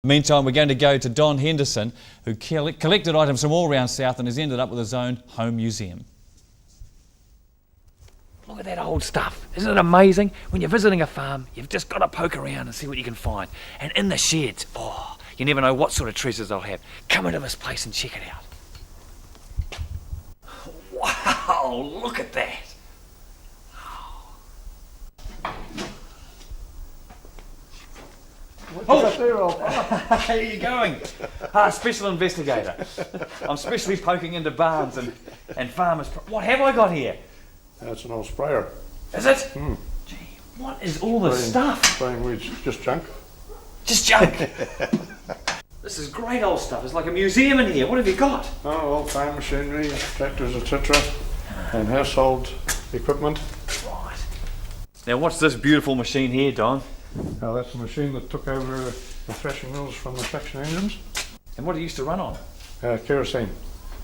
Meantime, we're going to go to Don Henderson, who collected items from all around South and has ended up with his own home museum. Look at that old stuff. Isn't it amazing? When you're visiting a farm, you've just got to poke around and see what you can find. And in the sheds, oh, you never know what sort of treasures they'll have. Come into this place and check it out. Wow, look at that. How are you going? Special investigator. I'm specially poking into barns and farmers. What have I got here? That's an old sprayer. Is it? Gee, what is all this stuff? Spraying weeds, just junk. Just junk. This is great old stuff. It's like a museum in here. What have you got? Oh, old farm machinery, tractors, etc. And household equipment. Right. Now what's this beautiful machine here, Don? Now that's a machine that took over the threshing mills from the traction engines. And what it used to run on? Kerosene.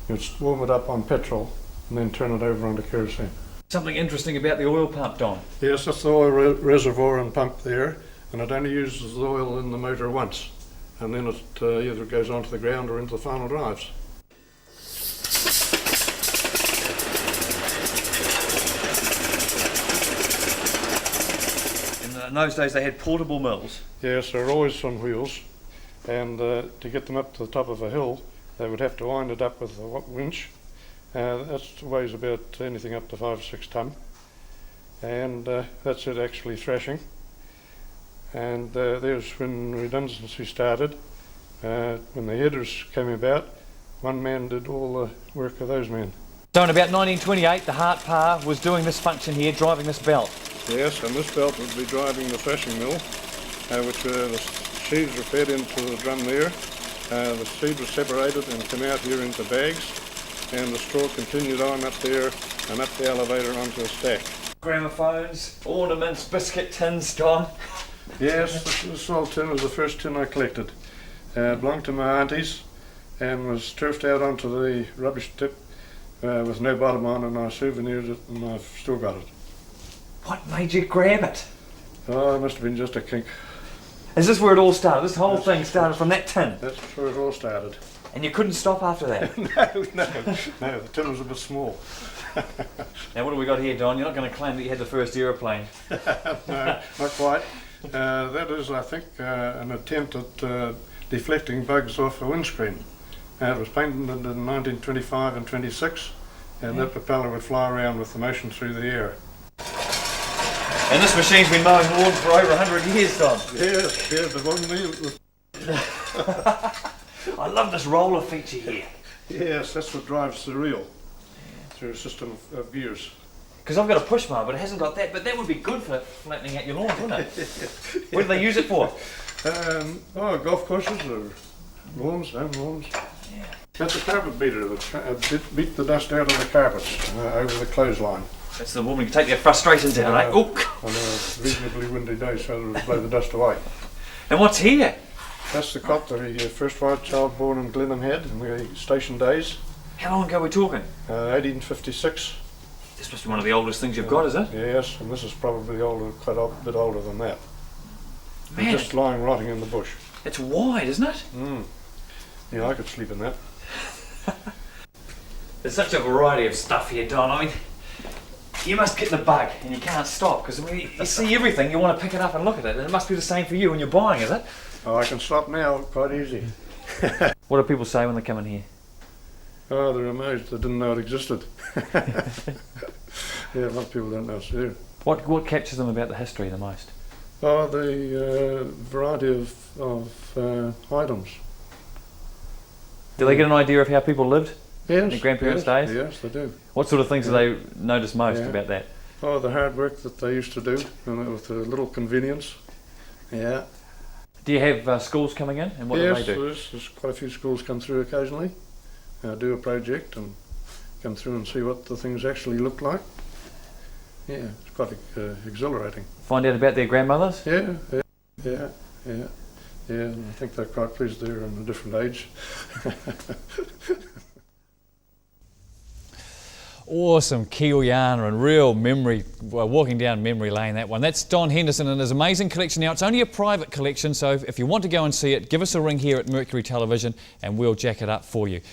You'd warm it up on petrol and then turn it over onto kerosene. Something interesting about the oil pump, Don. Yes, that's the oil reservoir and pump there, and it only uses the oil in the motor once, and then it either goes onto the ground or into the final drives. In those days they had portable mills. Yes, they're always on wheels, and to get them up to the top of a hill, they would have to wind it up with a winch. That weighs about anything up to 5 or 6 ton, and that's it actually threshing. And there's when redundancy started. When the headers came about, one man did all the work of those men. So in about 1928 the Hart Pa was doing this function here, driving this belt. Yes, and this belt would be driving the threshing mill, which the seeds were fed into the drum there. The seed was separated and came out here into bags, and the straw continued on up there and up the elevator onto a stack. Gramophones, ornaments, biscuit tins, Don. Yes, this old tin was the first tin I collected. It belonged to my aunties and was turfed out onto the rubbish tip with no bottom on, and I souvenired it and I've still got it. What made you grab it? Oh, it must have been just a kink. Is this where it all started? This whole thing started from that tin? That's where it all started. And you couldn't stop after that? No, the tin was a bit small. Now what have we got here, Don? You're not going to claim that you had the first aeroplane. No, not quite. That is, I think, an attempt at deflecting bugs off a windscreen. It was painted in 1925 and 26, and that propeller would fly around with the motion through the air. And this machine's been mowing lawn for over 100 years, Don. Yes, but wasn't me. I love this roller feature here. Yes, that's what drives the reel through a system of gears. Because I've got a push mower, but it hasn't got that. But that would be good for flattening out your lawn, wouldn't it? What do they use it for? Golf courses or lawns, home lawns. Yeah. That's a carpet beater that beat the dust out of the carpets over the clothesline. That's the woman who can take their frustrations out, eh? On a reasonably windy day, so it would blow the dust away. And what's here? That's the cot that the first white child born in Glenham had in the station days. How long ago are we talking? 1856. This must be one of the oldest things you've got, is it? Yes, and this is probably quite a bit older than that. Man, It's just lying rotting in the bush. It's wide, isn't it? Yeah, I could sleep in that. There's such a variety of stuff here, Don. I mean, you must get the bug and you can't stop, because when you see everything, you want to pick it up and look at it. And it must be the same for you when you're buying, is it? Oh, I can stop now, quite easy. What do people say when they come in here? Oh, they're amazed. They didn't know it existed. Yeah, a lot of people don't know it's there. What captures them about the history the most? Oh, the variety of items. Do they get an idea of how people lived Yes, in their grandparents' yes, days? Yes, they do. What sort of things do they notice most about that? Oh, the hard work that they used to do, and with a little convenience. Yeah. Do you have schools coming in, and what do they do? Yes, there's quite a few schools come through occasionally. Do a project and come through and see what the things actually look like. Yeah, it's quite exhilarating. Find out about their grandmothers? Yeah, and I think they're quite pleased they're in a different age. awesome Kiwiana and real memory, well, walking down memory lane, that one. That's Don Henderson and his amazing collection. Now, it's only a private collection, so if you want to go and see it, give us a ring here at Mercury Television and we'll jack it up for you.